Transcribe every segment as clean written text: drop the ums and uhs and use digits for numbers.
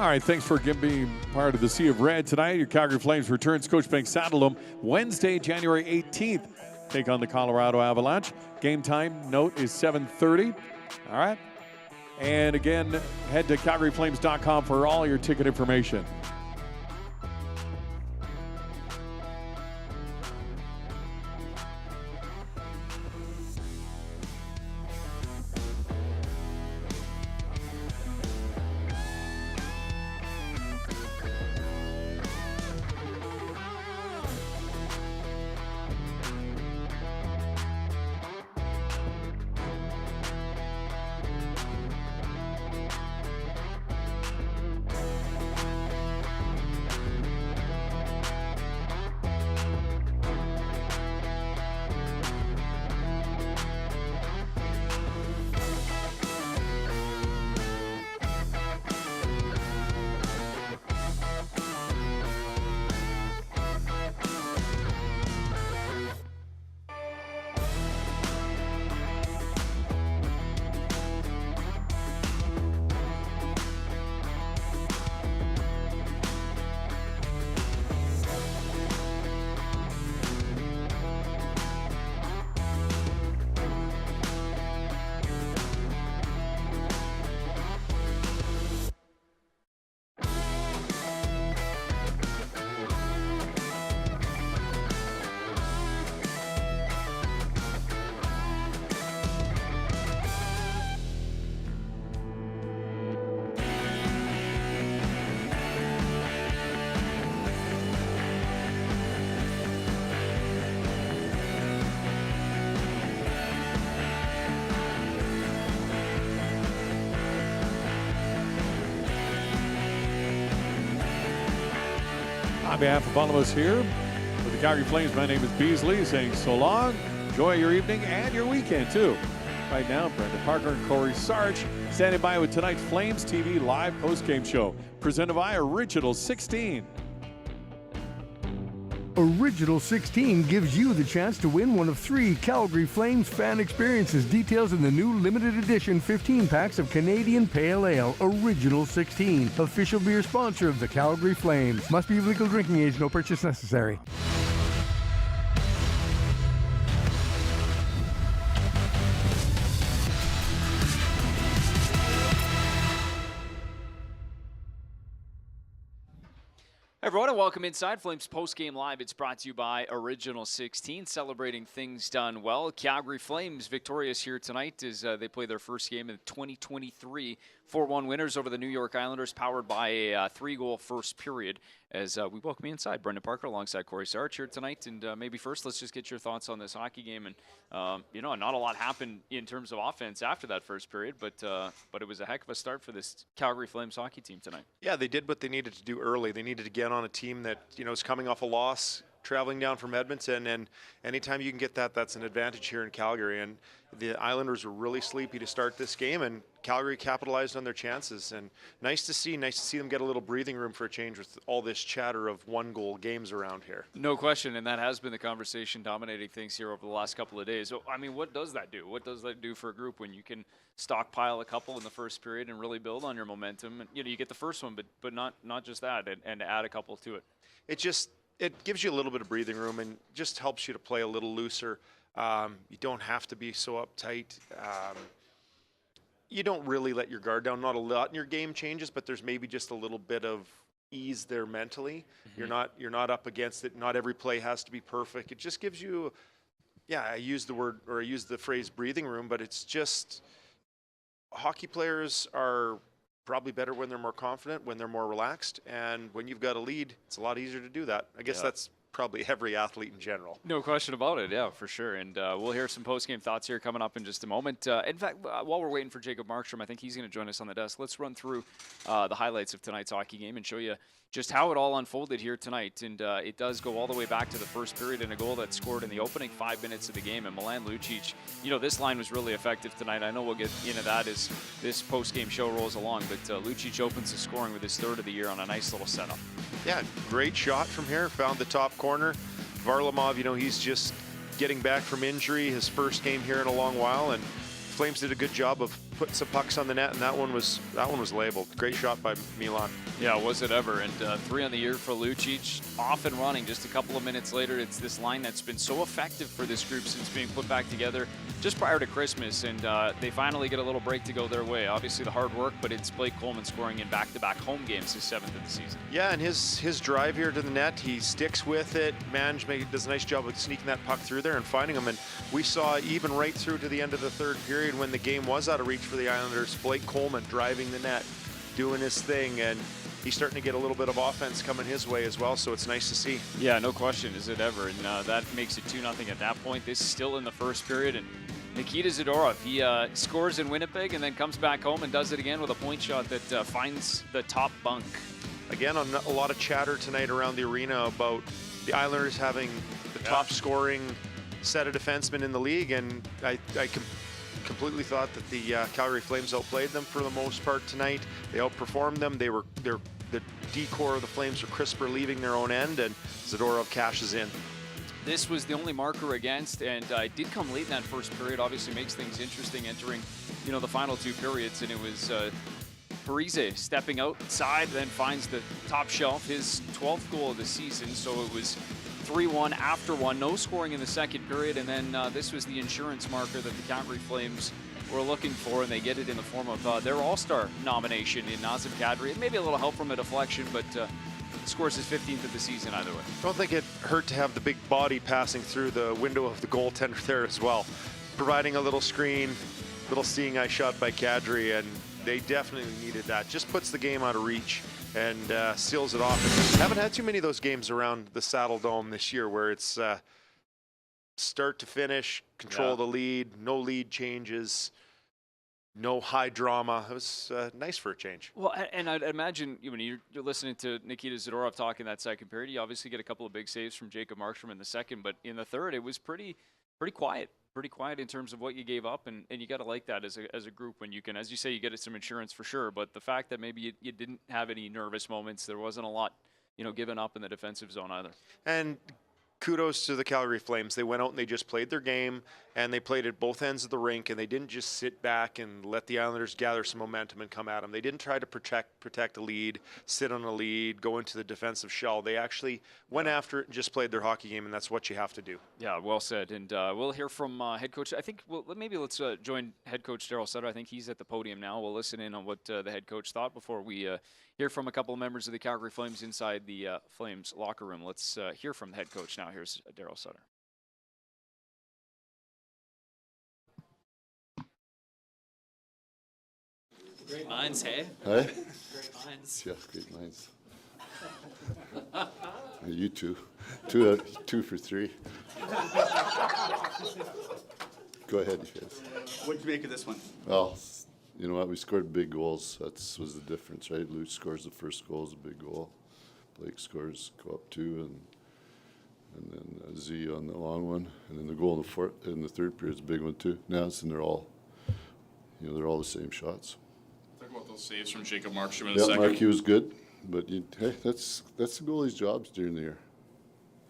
All right, thanks for being part of the Sea of Red tonight. Your Calgary Flames returns Scotiabank Saddledome Wednesday, January 18th. Take on the Colorado Avalanche. Game time note is 7:30. All right. And again, head to calgaryflames.com for all your ticket information. On behalf of all of us here with the Calgary Flames, my name is Beasley, saying so long. Enjoy your evening and your weekend, too. Right now, Brendan Parker and Cory Sarich standing by with tonight's Flames TV live post-game show, presented by Original 16. Original 16 gives you the chance to win one of 3 Calgary Flames fan experiences. Details in the new limited edition 15 packs of Canadian Pale Ale. Original 16, official beer sponsor of the Calgary Flames. Must be of legal drinking age, no purchase necessary. Hey everyone, and welcome inside Flames Postgame Live. It's brought to you by Original 16, celebrating things done well. Calgary Flames victorious here tonight as they play their first game in 2023. 4-1 winners over the New York Islanders, powered by a 3-goal first period. As we welcome you inside, Brendan Parker alongside Cory Sarich here tonight. And maybe first, let's just get your thoughts on this hockey game. And not a lot happened in terms of offense after that first period, but it was a heck of a start for this Calgary Flames hockey team tonight. Yeah, they did what they needed to do early. They needed to get on a team that is coming off a loss, traveling down from Edmonton, and anytime you can get that, that's an advantage here in Calgary. And the Islanders were really sleepy to start this game, and Calgary capitalized on their chances. And nice to see them get a little breathing room for a change with all this chatter of 1-goal games around here. No question, and that has been the conversation dominating things here over the last couple of days. So, I mean, what does that do? What does that do for a group when you can stockpile a couple in the first period and really build on your momentum? And you get the first one, but not just that, and add a couple to it. It gives you a little bit of breathing room and just helps you to play a little looser. You don't have to be so uptight. You don't really let your guard down. Not a lot in your game changes, but there's maybe just a little bit of ease there mentally. Mm-hmm. You're not up against it. Not every play has to be perfect. It just gives you, I use the phrase breathing room, but it's just hockey players are probably better when they're more confident, when they're more relaxed, and when you've got a lead, it's a lot easier to do that. I guess that's probably every athlete in general. No question about it, yeah, for sure. And we'll hear some post-game thoughts here coming up in just a moment. In fact, while we're waiting for Jacob Markstrom, I think he's going to join us on the desk. Let's run through the highlights of tonight's hockey game and show you just how it all unfolded here tonight. And it does go all the way back to the first period and a goal that scored in the opening 5 minutes of the game. And Milan Lucic, this line was really effective tonight. I know we'll get into that as this post-game show rolls along, but Lucic opens the scoring with his 3rd of the year on a nice little setup. Yeah, great shot from here. Found the top corner. Varlamov, he's just getting back from injury. His first game here in a long while, and Flames did a good job of putting some pucks on the net, and that one was labeled. Great shot by Milan. Yeah, was it ever? And 3 on the year for Lucic, off and running. Just a couple of minutes later, it's this line that's been so effective for this group since being put back together just prior to Christmas, and they finally get a little break to go their way. Obviously the hard work, but it's Blake Coleman scoring in back-to-back home games, his 7th of the season. Yeah, and his drive here to the net, he sticks with it. Does a nice job of sneaking that puck through there and finding him. And we saw even right through to the end of the third period when the game was out of reach for the Islanders, Blake Coleman driving the net, doing his thing, and he's starting to get a little bit of offense coming his way as well, so it's nice to see. Yeah, no question, is it ever. And that makes it 2-0 at that point. This is still in the first period, and Nikita Zadorov, he scores in Winnipeg and then comes back home and does it again with a point shot that finds the top bunk. Again, a lot of chatter tonight around the arena about the Islanders having the top scoring set of defensemen in the league, and I completely thought that the Calgary Flames outplayed them for the most part tonight. They outperformed them. The D-core of the Flames were crisper leaving their own end, and Zadorov cashes in. This was the only marker against, and it did come late in that first period. Obviously makes things interesting entering, the final 2 periods, and it was Parise stepping outside, then finds the top shelf, his 12th goal of the season. So it was 3-1 after 1, no scoring in the second period, and then this was the insurance marker that the Calgary Flames were looking for, and they get it in the form of their All-Star nomination in Nazem Kadri. Maybe a little help from a deflection, but scores his 15th of the season either way. I don't think it hurt to have the big body passing through the window of the goaltender there as well, providing a little screen, little seeing eye shot by Kadri, and they definitely needed that. Just puts the game out of reach and seals it off. And haven't had too many of those games around the Saddle Dome this year where it's start to finish, control the lead, no lead changes, no high drama. It was nice for a change. Well, and I'd imagine when you're listening to Nikita Zadorov talk in that second period, you obviously get a couple of big saves from Jacob Markstrom in the second, but in the third, it was pretty quiet. Pretty quiet in terms of what you gave up, and you got to like that as a group when you can, as you say, you get some insurance for sure, but the fact that maybe you didn't have any nervous moments, there wasn't a lot, given up in the defensive zone either. And kudos to the Calgary Flames. They went out and they just played their game, and they played at both ends of the rink, and they didn't just sit back and let the Islanders gather some momentum and come at them. They didn't try to protect a lead, sit on a lead, go into the defensive shell. They actually went after it and just played their hockey game, and that's what you have to do. Yeah, well said. And we'll hear from head coach. I think maybe let's join head coach Darryl Sutter. I think he's at the podium now. We'll listen in on what the head coach thought before we hear from a couple of members of the Calgary Flames inside the Flames locker room. Let's hear from the head coach now. Here's Darryl Sutter. Great minds, hey? Hey? Great minds. Yeah, great minds. You two. Two for 3. Go ahead, you guys. What did you make of this one? Well, you know what? We scored big goals. That was the difference, right? Luch scores the first goal is a big goal. Blake scores go up 2, and then Z on the long one, and then the goal in the third period is a big one too. Now they're all the same shots. Talk about those saves from Jacob Markstrom in a Yeah, second. Markey was good, but hey, that's the goalie's jobs during the year.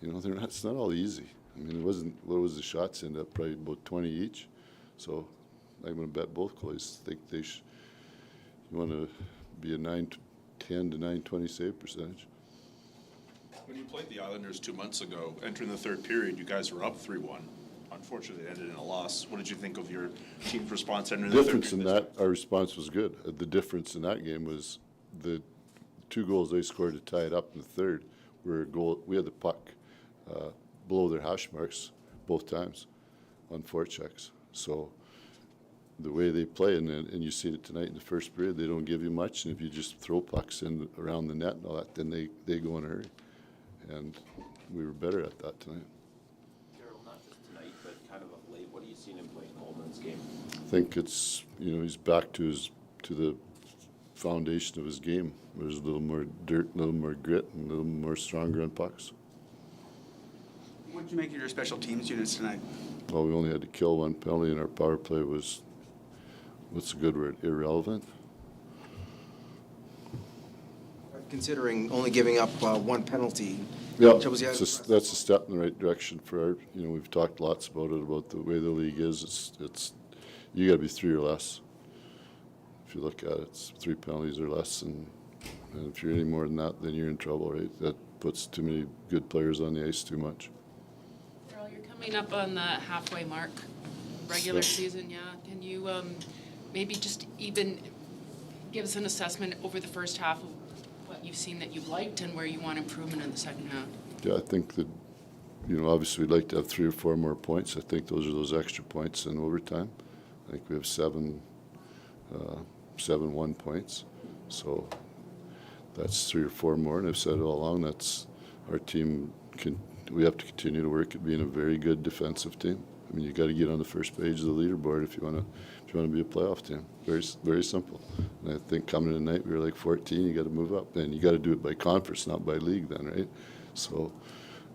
It's not all easy. I mean, it wasn't. What was the shots end up? Probably about 20 each. So I'm going to bet both goalies think they you want to be a 910 to 920 save percentage. When you played the Islanders 2 months ago, entering the third period, you guys were up 3-1. Unfortunately, it ended in a loss. What did you think of your team's response entering the third period? The difference in that, our response was good. The difference in that game was the 2 goals they scored to tie it up in the third were a goal. We had the puck below their hash marks both times on forechecks. So the way they play, and you see it tonight in the first period, they don't give you much, and if you just throw pucks in around the net and all that, then they go in a hurry. And we were better at that tonight. Darryl, not just tonight, but kind of late, what have you seen him play in Coleman's game? I think it's, he's back to the foundation of his game. There's a little more dirt, a little more grit, and a little more stronger on pucks. What did you make of your special teams units tonight? Well, we only had to kill 1 penalty, and our power play was, what's the good word, irrelevant? Considering only giving up 1 penalty. Yeah, shows you how- that's a step in the right direction for our, we've talked lots about it, about the way the league is. It's you got to be 3 or less. if you look at it, it's 3 penalties or less, and if you're any more than that, then you're in trouble, right? That puts too many good players on the ice too much. Darryl, you're coming up on the halfway mark, regular season, yeah. Can you maybe just even give us an assessment over the first half of what you've seen that you've liked and where you want improvement in the second half? Yeah, I think that, obviously we'd like to have 3 or 4 more points. I think those are those extra points in overtime. I think we have 7 1 points. So that's 3 or 4 more, and I've said it all along, that's our team. We have to continue to work at being a very good defensive team. I mean, you got to get on the first page of the leaderboard if you want to be a playoff team. Very, very simple. And I think coming in tonight we were like 14. You got to move up, and you got to do it by conference, not by league, then, right? So,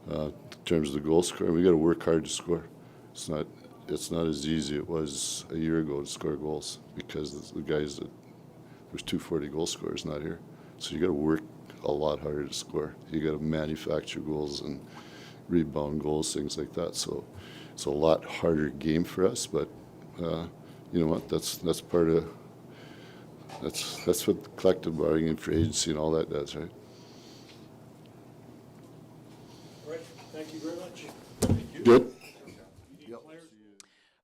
in terms of the goal scoring, we got to work hard to score. It's not as easy as it was a year ago to score goals because the guys there's 240 goal scorers not here. So you got to work a lot harder to score. You got to manufacture goals and rebound goals, things like that. So it's a lot harder game for us, but you know what? That's part of that's what collective bargaining for agency and all that does, right? Right. Thank you very much. Good.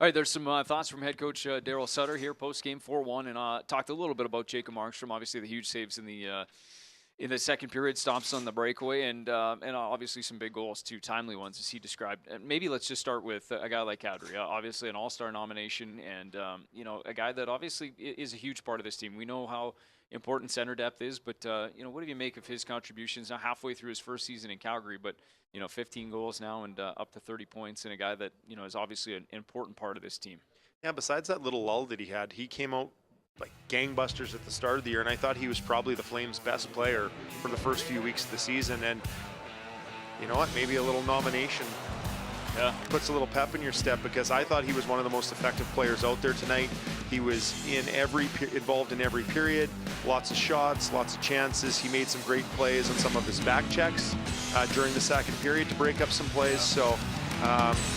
All right, there's some thoughts from head coach Darryl Sutter here post-game 4-1, and talked a little bit about Jacob Markstrom. Obviously, the huge saves in the second period, stops on the breakaway, and obviously some big goals, too, timely ones, as he described. And maybe let's just start with a guy like Kadri, obviously an all-star nomination, and a guy that obviously is a huge part of this team. We know how important center depth is, but what do you make of his contributions now halfway through his first season in Calgary, but 15 goals now and up to 30 points, and a guy that is obviously an important part of this team. Yeah, besides that little lull that he had, he came out like gangbusters at the start of the year, and I thought he was probably the Flames' best player for the first few weeks of the season. And you know what? Maybe a little nomination puts a little pep in your step, because I thought he was one of the most effective players out there tonight. He was involved in every period, lots of shots, lots of chances. He made some great plays on some of his back checks during the second period to break up some plays. So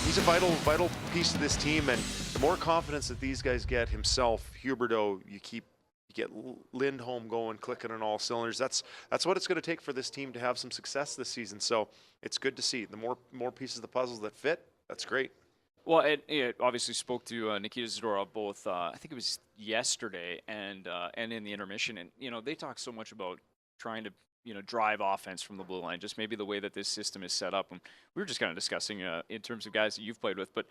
he's a vital piece of this team, and the more confidence that these guys get, himself, Huberdeau, you get Lindholm going, clicking on all cylinders. That's what it's going to take for this team to have some success this season. So it's good to see. The more pieces of the puzzle that fit, that's great. Well, it obviously spoke to Nikita Zadorov both, I think it was yesterday and in the intermission. And, they talk so much about trying to, drive offense from the blue line, just maybe the way that this system is set up. And we were just kind of discussing in terms of guys that you've played with, but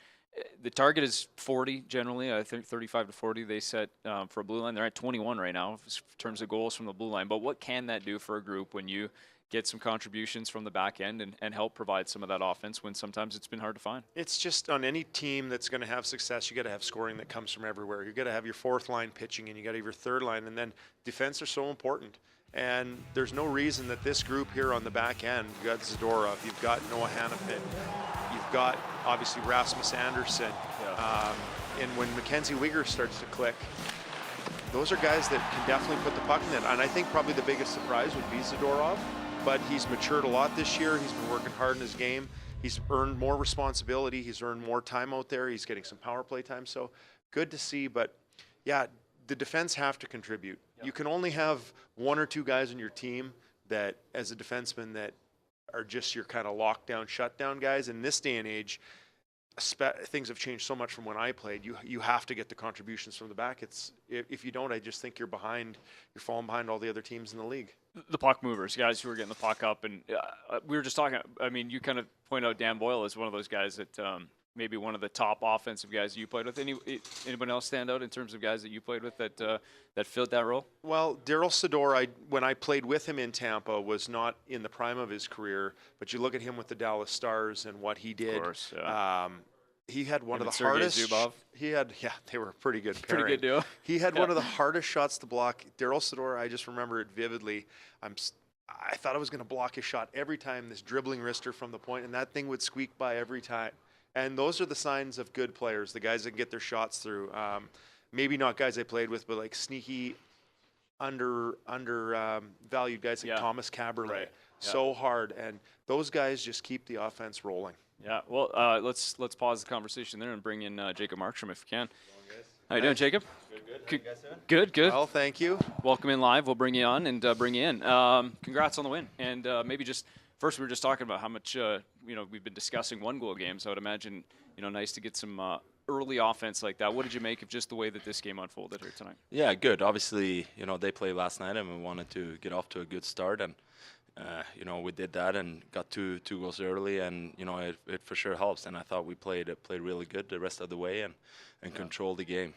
the target is 40 generally. I think 35 to 40 they set for a blue line. They're at 21 right now in terms of goals from the blue line. But what can that do for a group when you get some contributions from the back end and help provide some of that offense when sometimes it's been hard to find? It's just, on any team that's going to have success, you got to have scoring that comes from everywhere. You got to have your fourth line pitching, and you got to have your third line, and then defense are so important. And there's no reason that this group here on the back end, you've got Zadorov, you've got Noah Hannafin, you've got obviously Rasmus Anderson, and when Mackenzie Weegar starts to click, those are guys that can definitely put the puck in it. And I think probably the biggest surprise would be Zadorov, but he's matured a lot this year. He's been working hard in his game. He's earned more responsibility. He's earned more time out there. He's getting some power play time. So good to see. But yeah, the defense have to contribute. Yep. You can only have 1 or 2 guys on your team that, as a defenseman, that are just your kind of lockdown, shutdown guys. In this day and age, things have changed so much from when I played. You have to get the contributions from the back. If you don't, I just think you're falling behind all the other teams in the league. The puck movers, guys who are getting the puck up, and we were just talking. I mean, you kind of point out Dan Boyle as one of those guys that maybe one of the top offensive guys you played with. Anyone else stand out in terms of guys that you played with that filled that role? Well, Darryl Sutter, when I played with him in Tampa, was not in the prime of his career, but you look at him with the Dallas Stars and what he did. Of course, yeah. He had one of the hardest. Zubov. They were a pretty good pairing. Pretty good duo. He had one of the hardest shots to block. Darryl Sutter, I just remember it vividly. I thought I was going to block his shot every time, this dribbling wrister from the point, and that thing would squeak by every time. And those are the signs of good players, the guys that can get their shots through. Maybe not guys I played with, but like sneaky, valued guys like Thomas Caberlet. Right. So hard, and those guys just keep the offense rolling. Yeah, well, let's pause the conversation there and bring in Jacob Markstrom if we can. How you doing, Jacob? Good. Well, thank you. Welcome in live. We'll bring you on and bring you in. Congrats on the win. And maybe just first, we were just talking about how much we've been discussing one-goal games. I would imagine nice to get some early offense like that. What did you make of just the way that this game unfolded here tonight? Yeah, good. Obviously, they played last night, and we wanted to get off to a good start, and we did that and got two goals early, and it for sure helps. And I thought we played really good the rest of the way and controlled the game.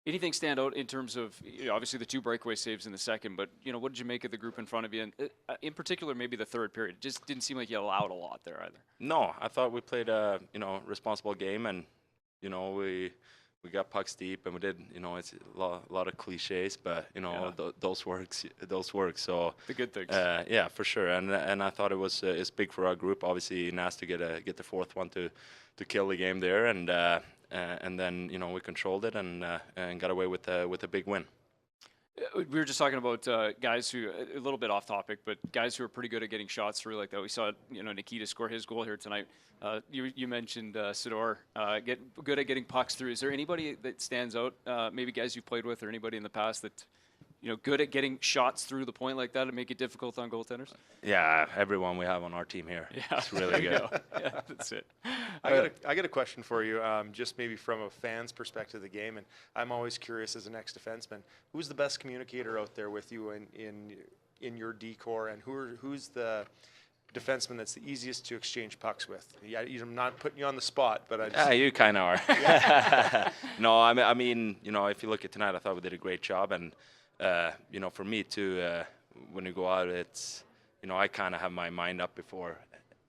Anything stand out in terms of obviously the 2 breakaway saves in the second, but what did you make of the group in front of you, and in particular maybe the third period? It just didn't seem like you allowed a lot there either. No, I thought we played a responsible game, and we got pucks deep, and we did it's a lot of cliches, but those work. So the good things. Yeah, for sure. And I thought it's big for our group. Obviously, nice to get the fourth one to kill the game there, and then we controlled it and got away with a big win. We were just talking about guys who, a little bit off topic, but guys who are pretty good at getting shots through like that. We saw Nikita score his goal here tonight. You mentioned Sador get good at getting pucks through. Is there anybody that stands out? Maybe guys you've played with, or anybody in the past that good at getting shots through the point like that and make it difficult on goaltenders? Yeah, everyone we have on our team here. Yeah, it's really good. Yeah, that's it. I got a question for you, just maybe from a fan's perspective of the game, and I'm always curious as an ex-defenseman, who's the best communicator out there with you in your D-core, and who's the defenseman that's the easiest to exchange pucks with? Yeah, I'm not putting you on the spot, but you kind of are. No, I mean, if you look at tonight, I thought we did a great job, and for me too, when you go out, it's I kind of have my mind up before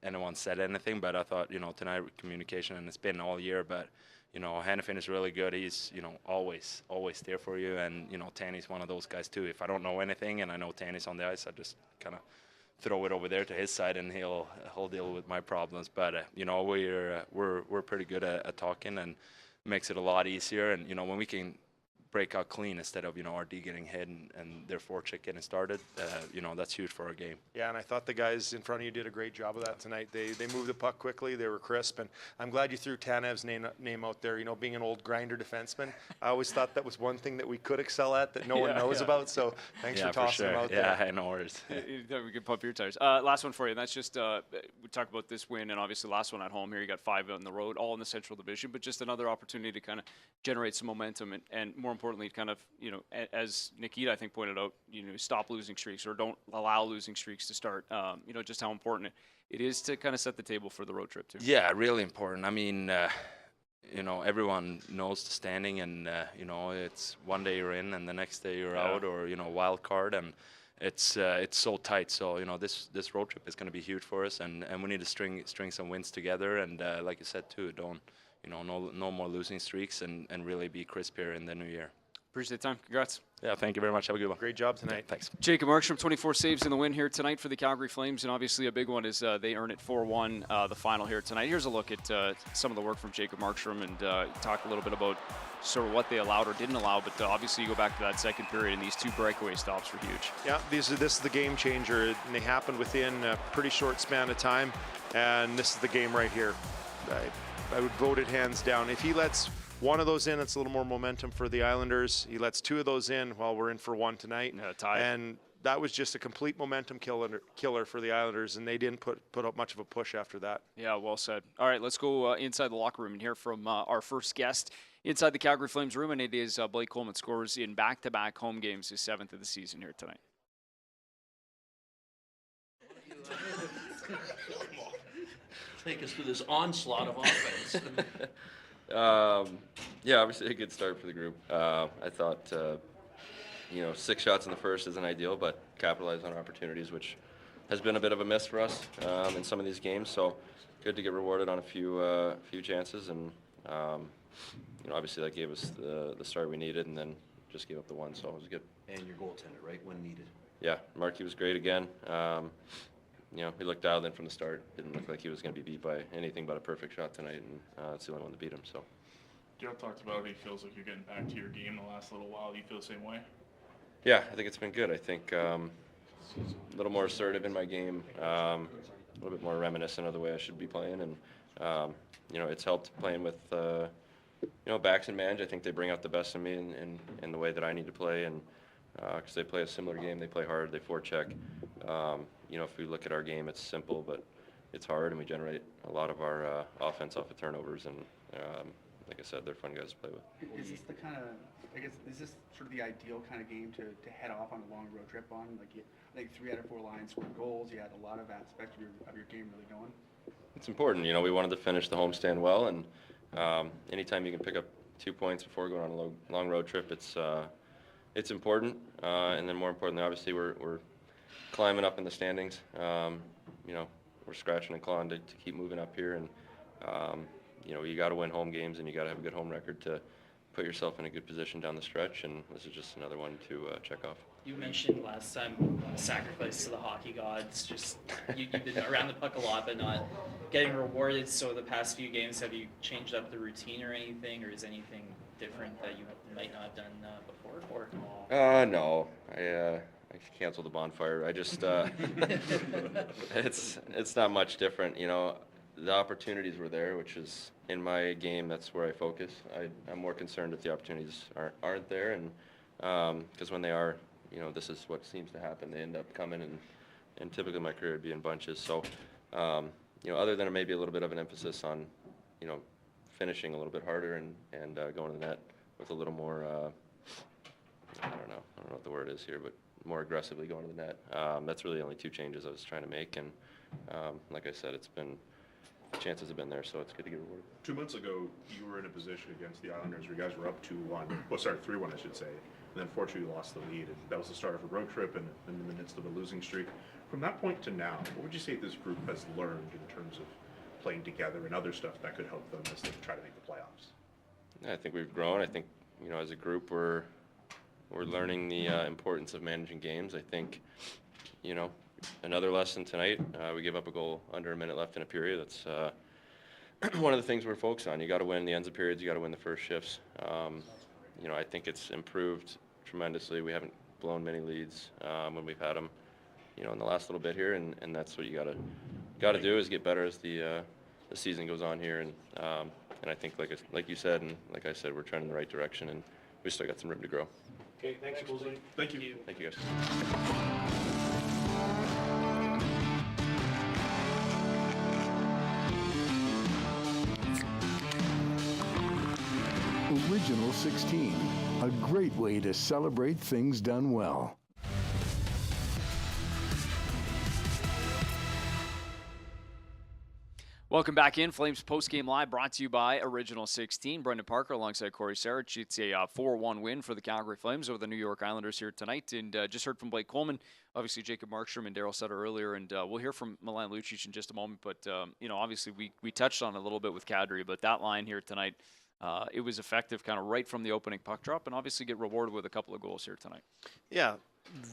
anyone said anything, but I thought tonight communication, and it's been all year, but Hannafin is really good. He's always there for you, and Tanny's one of those guys too. If I don't know anything and I know Tanny's on the ice, I just kind of throw it over there to his side, and he'll deal with my problems. But we're pretty good at talking, and makes it a lot easier. And when we can break out clean instead of our D getting hit and their forecheck getting started, that's huge for our game. Yeah, and I thought the guys in front of you did a great job of that tonight. They moved the puck quickly. They were crisp, and I'm glad you threw Tanev's name out there. Being an old grinder defenseman, I always thought that was one thing that we could excel at that no one knows about. So thanks for tossing him out there. Yeah, no worries. We can pump your tires. Last one for you. And that's just we talked about this win, and obviously last one at home. Here you got 5 on the road, all in the Central Division, but just another opportunity to kind of generate some momentum, and more importantly, kind of as Nikita I think pointed out, stop losing streaks, or don't allow losing streaks to start. Just how important it is to kind of set the table for the road trip too. Yeah, really important. I mean, everyone knows the standing, and it's one day you're in and the next day you're out, or wild card, and it's so tight. So this road trip is going to be huge for us, and we need to string some wins together, and like you said too, don't no more losing streaks, and really be crisp here in the new year. Appreciate the time. Congrats. Yeah, thank you very much. Have a good one. Great job tonight. Thanks. Jacob Markstrom, 24 saves in the win here tonight for the Calgary Flames, and obviously a big one is they earn it 4-1 the final here tonight. Here's a look at some of the work from Jacob Markstrom, and talk a little bit about sort of what they allowed or didn't allow, but obviously you go back to that second period, and these 2 breakaway stops were huge. Yeah, this is the game changer, and they happened within a pretty short span of time, and this is the game right here. I would vote it hands down. If he lets one of those in, it's a little more momentum for the Islanders. He lets 2 of those in while we're in for 1 tonight. Tie. And that was just a complete momentum killer for the Islanders, and they didn't put up much of a push after that. Yeah, well said. All right, let's go inside the locker room and hear from our first guest inside the Calgary Flames room, and it is Blake Coleman. Scores in back-to-back home games, his 7th of the season here tonight. Take us through this onslaught of offense. Yeah, obviously a good start for the group. I thought, 6 shots in the first isn't ideal, but capitalize on opportunities, which has been a bit of a miss for us in some of these games. So good to get rewarded on a few chances, and obviously that gave us the start we needed, and then just gave up the 1, so it was good. And your goaltender, right, when needed. Yeah, Marky was great again. He looked dialed in from the start. Didn't look like he was going to be beat by anything but a perfect shot tonight, and it's the only one to beat him. So. Joe talked about he feels like you're getting back to your game the last little while. Do you feel the same way? Yeah, I think it's been good. I think a little more assertive in my game, a little bit more reminiscent of the way I should be playing, and it's helped playing with backs and manage, I think they bring out the best in me in the way that I need to play, and because they play a similar game, they play hard, they forecheck. If we look at our game, it's simple, but it's hard, and we generate a lot of our offense off of turnovers, and like I said, they're fun guys to play with. Is this the kind of, I guess, is this sort of the ideal kind of game to head off on a long road trip on? Like, I think 3 out of 4 lines scored goals. You had a lot of aspects of your game really going. It's important. We wanted to finish the homestand well, and anytime you can pick up 2 points before going on a long road trip, it's important. And then more importantly, obviously, we're climbing up in the standings. We're scratching and clawing to keep moving up here, and you got to win home games, and you got to have a good home record to put yourself in a good position down the stretch, and this is just another one to check off. You mentioned last time sacrifice to the hockey gods. Just you've been around the puck a lot, but not getting rewarded. So the past few games, have you changed up the routine or anything, or is anything different that you might not have done before? Or No, I canceled the bonfire. I just it's not much different. The opportunities were there, which is in my game. That's where I focus. I'm more concerned if the opportunities aren't there, and because when they are, this is what seems to happen. They end up coming, and typically my career would be in bunches. So, other than maybe a little bit of an emphasis on, finishing a little bit harder and going to the net with a little more, I don't know what the word is here, but more aggressively going to the net. That's really the only 2 changes I was trying to make, and like I said, chances have been there, so it's good to get rewarded. 2 months ago, you were in a position against the Islanders where you guys were up 2-1. Well, sorry, 3-1, I should say. And then fortunately, you lost the lead. And that was the start of a road trip and in the midst of a losing streak. From that point to now, what would you say this group has learned in terms of playing together and other stuff that could help them as they try to make the playoffs? Yeah, I think we've grown. I think, as a group, we're learning the importance of managing games. I think, another lesson tonight, we gave up a goal under a minute left in a period. That's one of the things we're focused on. You got to win the ends of periods. You got to win the first shifts. I think it's improved tremendously. We haven't blown many leads when we've had them, in the last little bit here, and that's what you got to do is get better as the season goes on here, and I think like you said and like I said, we're trending in the right direction, and we still got some room to grow. Okay, thanks, Coleman. Thank you. Thank you, guys. Original 16, a great way to celebrate things done well. Welcome back in. Flames post-game live brought to you by Original 16. Brendan Parker alongside Cory Sarich. It's a 4-1 win for the Calgary Flames over the New York Islanders here tonight. And just heard from Blake Coleman, obviously Jacob Markstrom and Darryl Sutter earlier. And we'll hear from Milan Lucic in just a moment. But, obviously we touched on it a little bit with Calgary. But that line here tonight, it was effective kind of right from the opening puck drop, and obviously get rewarded with a couple of goals here tonight. Yeah,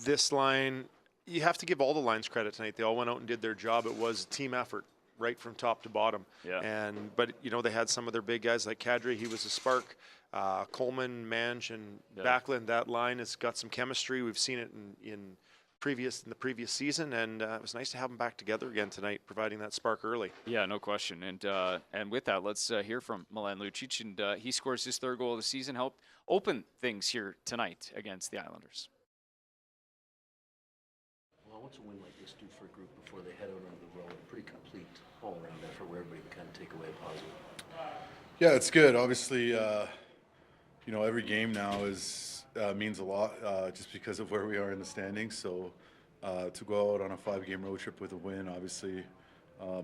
this line, you have to give all the lines credit tonight. They all went out and did their job. It was a team effort right from top to bottom. Yeah. But they had some of their big guys like Kadri. He was a spark. Coleman, Manch, and Backlund. That line has got some chemistry. We've seen it in the previous season, and it was nice to have them back together again tonight, providing that spark early. Yeah, no question. And with that, let's hear from Milan Lucic. And he scores his 3rd goal of the season, helped open things here tonight against the Islanders. Well, what's a win like this do for a group before they head out on the road? Pretty complete all-around effort where everybody can kind of take away a positive. Yeah, it's good. Obviously, every game now means a lot just because of where we are in the standings. So to go out on a 5-game road trip with a win obviously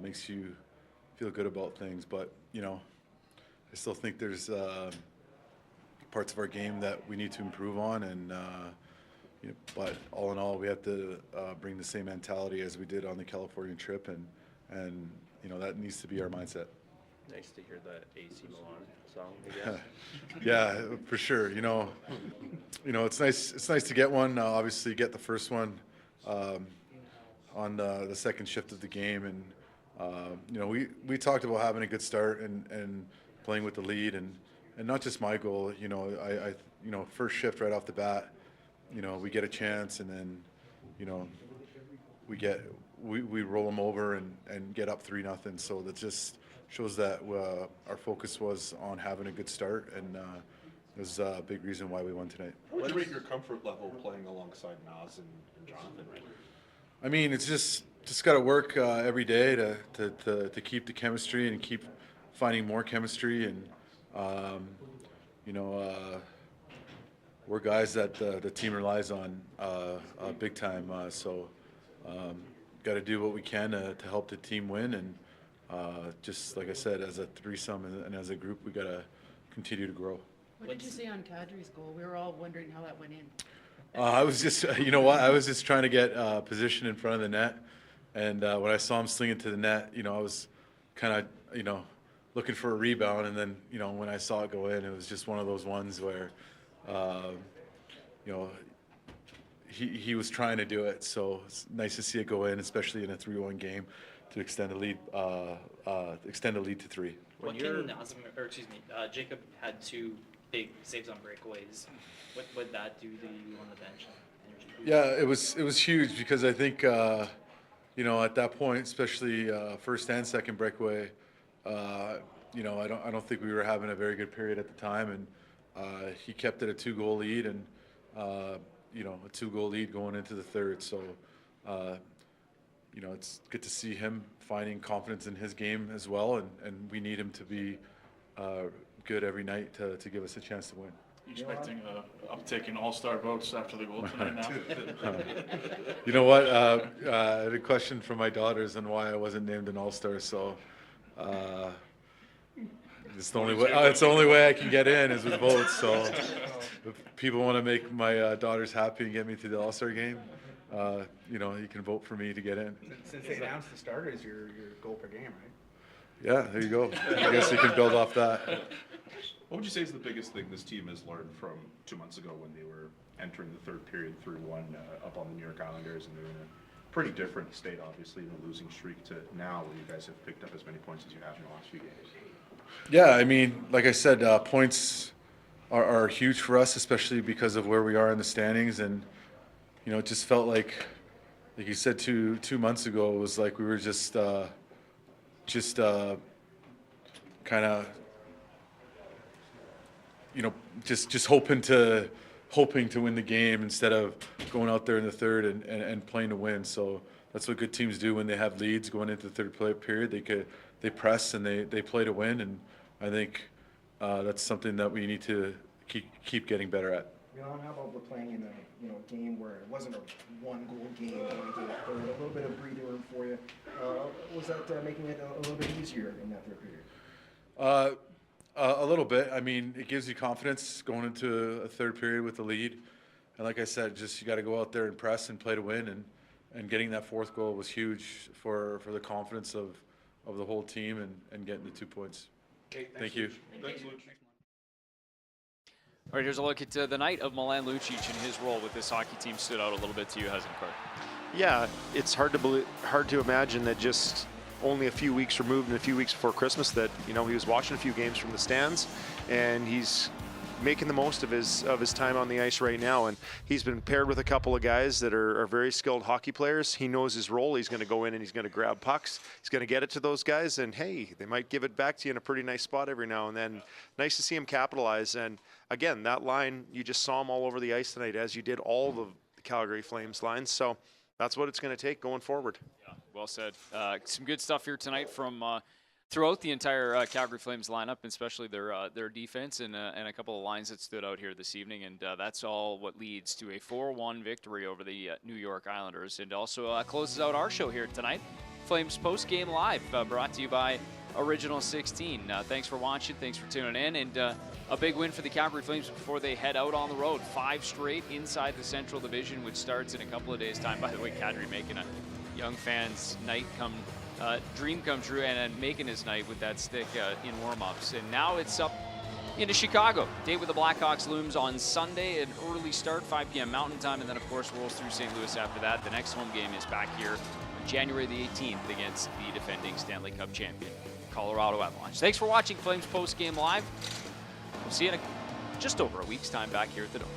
makes you feel good about things. But, I still think there's parts of our game that we need to improve on. And but all in all, we have to bring the same mentality as we did on the California trip. And that needs to be our mindset. Nice to hear the AC Milan song again. Yeah, for sure. It's nice. It's nice to get one. Obviously, get the first one on the second shift of the game, and we talked about having a good start and playing with the lead, and not just my goal. I first shift right off the bat. We get a chance, and then we roll them over and get up 3-0. So that's just shows that our focus was on having a good start, and it was a big reason why we won tonight. How would you rate your comfort level playing alongside Miles and Jonathan right now? I mean, it's just got to work every day to keep the chemistry and keep finding more chemistry. And we're guys that the team relies on big time. So got to do what we can to help the team win. And just like I said, as a threesome and as a group, we got to continue to grow. What did you say on Kadri's goal? We were all wondering how that went in. I was just, I was just trying to get position in front of the net, and when I saw him sling it to the net, I was kind of, looking for a rebound, and then, when I saw it go in, it was just one of those ones where, he was trying to do it, so it's nice to see it go in, especially in a 3-1 game, to extend a lead to 3. What can Jacob had 2 big saves on breakaways. What would that do to you on the bench? Yeah, it was huge because I think at that point, especially first and second breakaway, I don't think we were having a very good period at the time, and he kept it a 2-goal lead, and a 2-goal lead going into the third. So it's good to see him finding confidence in his game as well, and we need him to be good every night to give us a chance to win. You expecting an uptick in all-star votes after the goal tonight now? You know what? I had a question from my daughters on why I wasn't named an all-star, so it's the only way. It's the only way I can get in is with votes. So if people want to make my daughters happy and get me to the all-star game, you can vote for me to get in. Since they announced the starters, your goal per game, right? Yeah, there you go. I guess you can build off that. What would you say is the biggest thing this team has learned from 2 months ago when they were entering the third period 3-1 up on the New York Islanders, and they're in a pretty different state, obviously, in a losing streak, to now where you guys have picked up as many points as you have in the last few games? Yeah, I mean, like I said, points are huge for us, especially because of where we are in the standings, and it just felt like you said 2 months ago, it was like we were just kind of just hoping to win the game instead of going out there in the third and playing to win. So that's what good teams do when they have leads going into the third period. They press and they play to win, and I think that's something that we need to keep getting better at. Milan, how about we're playing in a game where it wasn't a 1-goal game going to the third, a little bit of breathing room for you. Was that making it a little bit easier in that third period? A little bit. I mean, it gives you confidence going into a third period with the lead. And like I said, just you got to go out there and press and play to win. And getting that 4th goal was huge for the confidence of the whole team and getting the 2 points. Okay, Thank you. Thanks, Luch. All right, here's a look at the night of Milan Lucic and his role with this hockey team. Stood out a little bit to you, hasn't it, Cory? Yeah, it's hard to imagine that just only a few weeks removed and a few weeks before Christmas that he was watching a few games from the stands, and he's making the most of his time on the ice right now. And he's been paired with a couple of guys that are very skilled hockey players. He knows his role. He's going to go in and he's going to grab pucks. He's going to get it to those guys, and hey, they might give it back to you in a pretty nice spot every now and then. Nice to see him capitalize. And again, that line, you just saw him all over the ice tonight, as you did all the Calgary Flames lines. So that's what it's going to take going forward. Yeah, well said. Some good stuff here tonight from throughout the entire Calgary Flames lineup, especially their defense and a couple of lines that stood out here this evening. And that's all what leads to a 4-1 victory over the New York Islanders, and also closes out our show here tonight. Flames Post-Game Live, brought to you by Original 16. Thanks for watching. Thanks for tuning in. And a big win for the Calgary Flames before they head out on the road. 5 straight inside the Central Division, which starts in a couple of days' time. By the way, Calgary making a young fans' night dream come true, and making his night with that stick in warm-ups. And now it's up into Chicago. Date with the Blackhawks looms on Sunday, an early start, 5 p.m. Mountain Time, and then, of course, rolls through St. Louis after that. The next home game is back here on January the 18th against the defending Stanley Cup champion, Colorado Avalanche. Thanks for watching Flames Post Game Live. We'll see you in just over a week's time back here at the Dome.